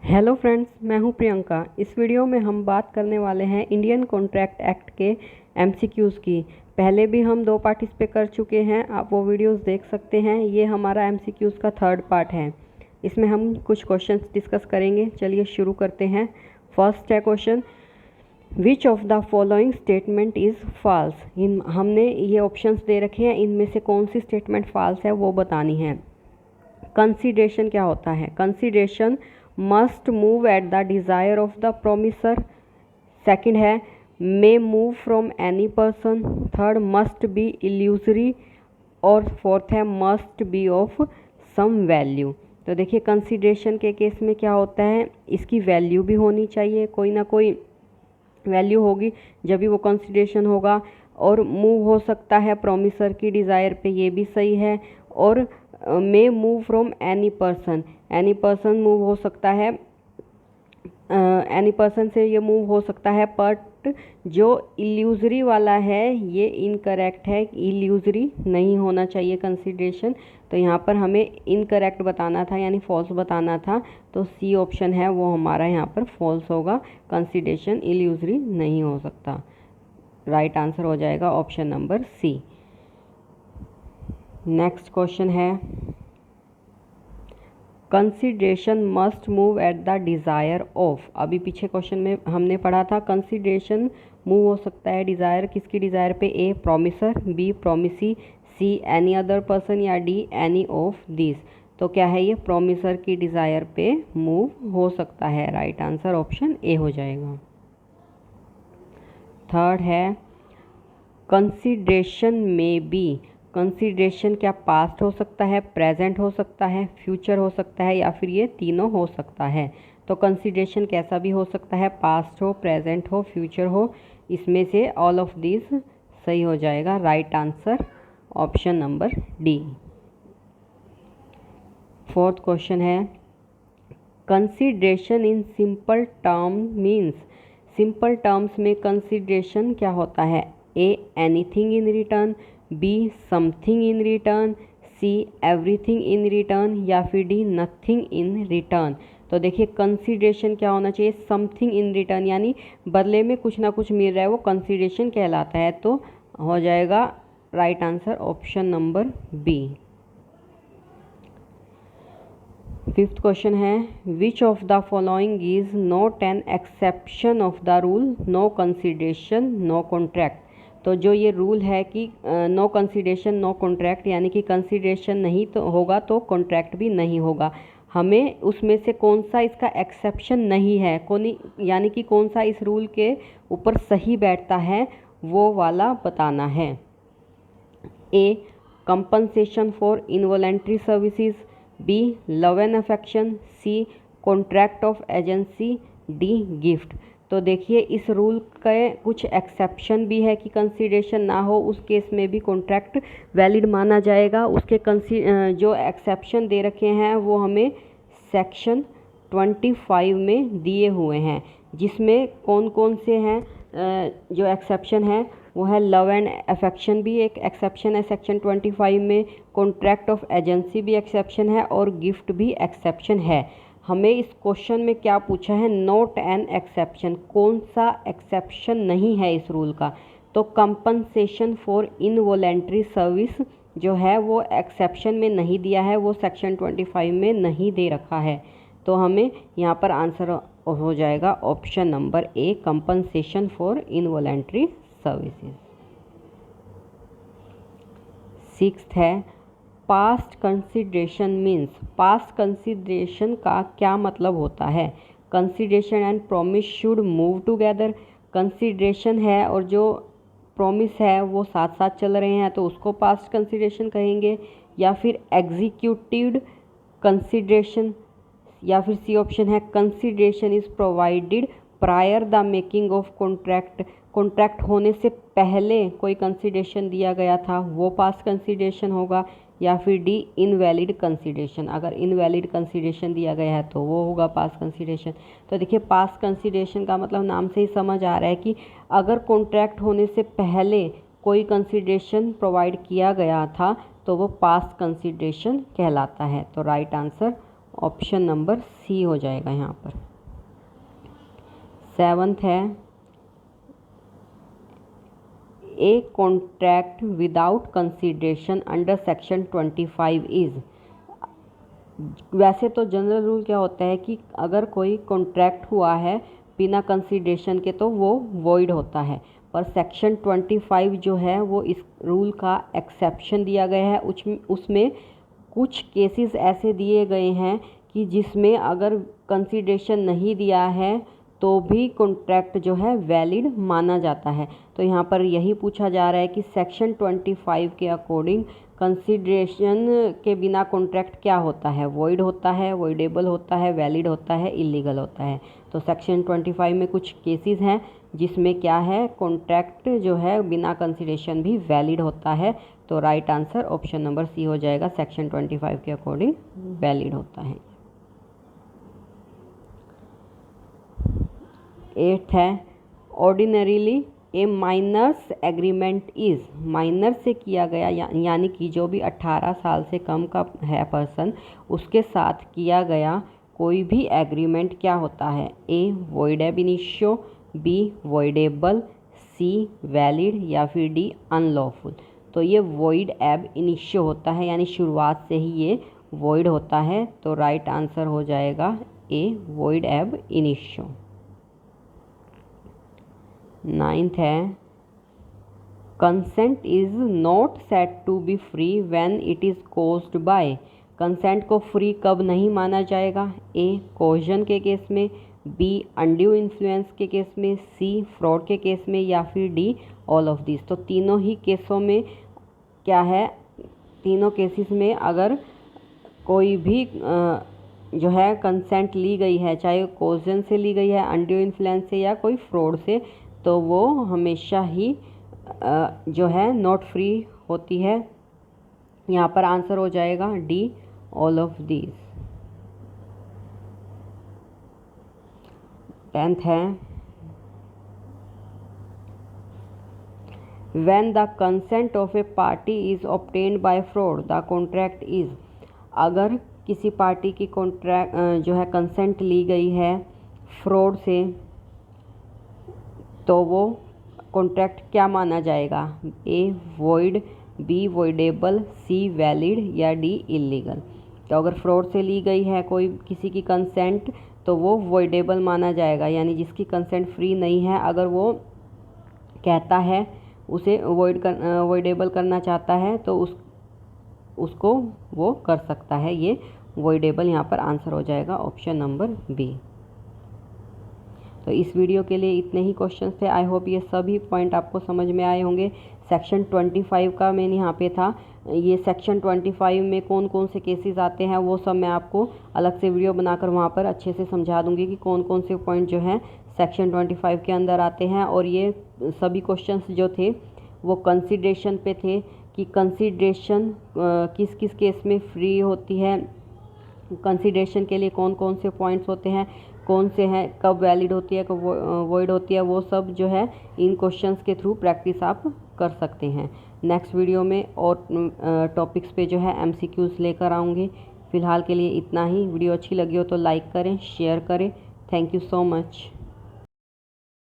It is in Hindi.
हेलो फ्रेंड्स, मैं हूं प्रियंका। इस वीडियो में हम बात करने वाले हैं इंडियन कॉन्ट्रैक्ट एक्ट के एमसीक्यूज़ की। पहले भी हम 2 पार्ट इस पे कर चुके हैं, आप वो वीडियोस देख सकते हैं। ये हमारा एमसीक्यूज़ का 3rd पार्ट है। इसमें हम कुछ क्वेश्चंस डिस्कस करेंगे। चलिए शुरू करते हैं। फर्स्ट है question, which of the following statement is false. हमने ये ऑप्शंस दे रखे हैं, इनमें से कौन सी स्टेटमेंट फॉल्स है वो बतानी है। कंसीडरेशन क्या होता है? Consideration must move at the desire of the promisor. Second है may move from any person. Third must be illusory. और फोर्थ है must be of some value. तो देखिए कंसीडरेशन के केस में क्या होता है, इसकी वैल्यू भी होनी चाहिए, कोई ना कोई वैल्यू होगी जब भी वो कंसीडरेशन होगा। और मूव हो सकता है प्रोमिसर की डिज़ायर पे, ये भी सही है। और मे move from any person move हो सकता है, एनी पर्सन से ये मूव हो सकता है। बट जो इल्यूजरी वाला है ये इनकरेक्ट है, इल्यूजरी नहीं होना चाहिए कंसीडरेशन। तो यहाँ पर हमें इनकरेक्ट बताना था, यानी फॉल्स बताना था। तो सी ऑप्शन है वो हमारा यहाँ पर फॉल्स होगा, कंसीडरेशन इल्यूजरी नहीं हो सकता। राइट आंसर हो जाएगा option number C. Next question है, consideration must move at the desire of. अभी पीछे क्वेश्चन में हमने पढ़ा था कंसीडरेशन मूव हो सकता है डिज़ायर, किसकी डिज़ायर पे? A promisor, B promisee, C any other person या डी एनी ऑफ दिस। तो क्या है ये? प्रोमिसर की डिज़ायर पे मूव हो सकता है। राइट आंसर ऑप्शन ए हो जाएगा। थर्ड है कंसीडरेशन में बी। कंसीडरेशन क्या पास्ट हो सकता है, प्रेजेंट हो सकता है, फ्यूचर हो सकता है या फिर ये तीनों हो सकता है? तो कंसीडरेशन कैसा भी हो सकता है, पास्ट हो, प्रेजेंट हो, फ्यूचर हो। इसमें से ऑल ऑफ दिस सही हो जाएगा। Right answer option number D. Fourth question है, consideration in simple term means. Simple terms में कंसीडरेशन क्या होता है? A anything in return, B something in return, C everything in return या फिर डी नथिंग इन रिटर्न। तो देखिए कंसीडरेशन क्या होना चाहिए? समथिंग इन रिटर्न, यानी बदले में कुछ ना कुछ मिल रहा है, वो कंसीडरेशन कहलाता है। तो हो जाएगा right answer option number B. Fifth question है, which of the following is not an exception of the rule no consideration no contract. तो जो ये रूल है कि नो कंसीडरेशन नो कॉन्ट्रैक्ट, यानी कि कंसीडरेशन नहीं तो होगा तो कॉन्ट्रैक्ट भी नहीं होगा, हमें उसमें से कौन सा इसका एक्सेप्शन नहीं है, यानी कि कौन सा इस रूल के ऊपर सही बैठता है वो वाला बताना है। A compensation for involuntary services, B love and affection, C contract of agency, D gift. तो देखिए इस रूल के कुछ एक्सेप्शन भी है कि कंसीडरेशन ना हो, उस केस में भी कॉन्ट्रैक्ट वैलिड माना जाएगा। उसके जो एक्सेप्शन दे रखे हैं वो हमें सेक्शन 25 में दिए हुए हैं, जिसमें कौन कौन से हैं जो एक्सेप्शन है वो है लव एंड अफेक्शन भी एक एक्सेप्शन है सेक्शन 25 में, कॉन्ट्रैक्ट ऑफ एजेंसी भी एक्सेप्शन है और गिफ्ट भी एक्सेप्शन है। हमें इस क्वेश्चन में क्या पूछा है? नॉट एन एक्सेप्शन, कौन सा एक्सेप्शन नहीं है इस रूल का? तो कंपनसेशन फॉर इनवॉलेंट्री सर्विस जो है वो एक्सेप्शन में नहीं दिया है, वो सेक्शन 25 में नहीं दे रखा है। तो हमें यहाँ पर आंसर हो जाएगा option number A, compensation for involuntary services. Sixth है, past consideration means. Past consideration का क्या मतलब होता है? Consideration and promise should move together. Consideration है और जो प्रॉमिस है वो साथ साथ चल रहे हैं तो उसको पास्ट कंसीडरेशन कहेंगे, या फिर एग्जीक्यूटिव कंसीडरेशन, या फिर सी ऑप्शन है consideration is provided prior the making of contract. Contract होने से पहले कोई कंसीडरेशन दिया गया था वो पास्ट कंसीडरेशन होगा, या फिर डी इनवैलिड कंसीडरेशन, अगर इनवैलिड कंसीडरेशन दिया गया है तो वो होगा पास्ट कंसीडरेशन। तो देखिए पास्ट कंसीडरेशन का मतलब नाम से ही समझ आ रहा है कि अगर कॉन्ट्रैक्ट होने से पहले कोई कंसीडरेशन प्रोवाइड किया गया था तो वो पास्ट कंसीडरेशन कहलाता है। तो right answer option number C हो जाएगा यहाँ पर। 7th है a contract without consideration under section 25 is. वैसे तो जनरल रूल क्या होता है कि अगर कोई कॉन्ट्रैक्ट हुआ है बिना कंसिडरेशन के तो वो वॉइड होता है, पर सेक्शन 25 जो है वो इस रूल का एक्सेप्शन दिया गया है। उसमें कुछ केसेस ऐसे दिए गए हैं कि जिसमें अगर कंसिडरेशन नहीं दिया है तो भी कॉन्ट्रैक्ट जो है वैलिड माना जाता है। तो यहाँ पर यही पूछा जा रहा है कि सेक्शन 25 के अकॉर्डिंग कंसिडरेशन के बिना कॉन्ट्रैक्ट क्या होता है, वॉइड होता है, वॉइडेबल होता है, वैलिड होता है, इलीगल होता है। तो सेक्शन 25 में कुछ केसेस हैं जिसमें क्या है, कॉन्ट्रैक्ट जो है बिना कंसिडरेशन भी वैलिड होता है। तो right answer option number C हो जाएगा, सेक्शन 25 के अकॉर्डिंग वैलिड होता है। 8th है ordinarily a minor's agreement is. Minor से किया गया यानी कि जो भी 18 साल से कम का है पर्सन, उसके साथ किया गया कोई भी एग्रीमेंट क्या होता है, A void ab initio, B voidable, C valid या फिर डी अनलॉफुल। तो ये वॉइड एब इनिशियो होता है, यानी शुरुआत से ही ये वॉइड होता है। तो राइट आंसर हो जाएगा A void ab initio. 9th है consent is not said to be free when it is caused by. Consent को फ्री कब नहीं माना जाएगा, ए कोजन के केस में, बी अनड्यू इन्फ्लुएंस के केस में, सी फ्रॉड के केस में या फिर डी ऑल ऑफ दिस। तो तीनों ही केसों में क्या है, तीनों केसेस में अगर कोई भी जो है कंसेंट ली गई है, चाहे कोजन से ली गई है, अनड्यू इन्फ्लुएंस से या कोई फ्रॉड से, तो वो हमेशा ही जो है नॉट फ्री होती है। यहाँ पर आंसर हो जाएगा D all of these. 10th है when the consent of a party is obtained by fraud the contract is। अगर किसी पार्टी की कॉन्ट्रैक्ट जो है कंसेंट ली गई है फ्रॉड से, तो वो कॉन्ट्रैक्ट क्या माना जाएगा, A void, B voidable, C valid या डी इलीगल। तो अगर फ्रॉड से ली गई है कोई किसी की कंसेंट तो वो वॉइडेबल माना जाएगा, यानी जिसकी कंसेंट फ्री नहीं है, अगर वो कहता है उसे वॉइडेबल करना चाहता है तो उसको वो कर सकता है, ये वॉइडेबल यहाँ पर आंसर हो जाएगा ऑप्शन नंबर बी। तो इस वीडियो के लिए इतने ही क्वेश्चंस थे। आई होप ये सभी पॉइंट आपको समझ में आए होंगे। सेक्शन 25 का मेन यहाँ पे था, ये सेक्शन 25 में कौन कौन से केसेस आते हैं वो सब मैं आपको अलग से वीडियो बनाकर वहाँ पर अच्छे से समझा दूँगी कि कौन कौन से पॉइंट जो हैं सेक्शन 25 के अंदर आते हैं। और ये सभी क्वेश्चंस जो थे वो कंसिडरेशन पे थे कि कंसिडरेशन किस किस केस में फ्री होती है, कंसिडरेशन के लिए कौन कौन से पॉइंट्स होते हैं, कौन से हैं, कब वैलिड होती है, कब वॉइड होती है, वो सब जो है इन क्वेश्चंस के थ्रू प्रैक्टिस आप कर सकते हैं। नेक्स्ट वीडियो में और टॉपिक्स पे जो है MCQs लेकर आऊँगी। फ़िलहाल के लिए इतना ही। वीडियो अच्छी लगी हो तो लाइक करें, शेयर करें। Thank you so much.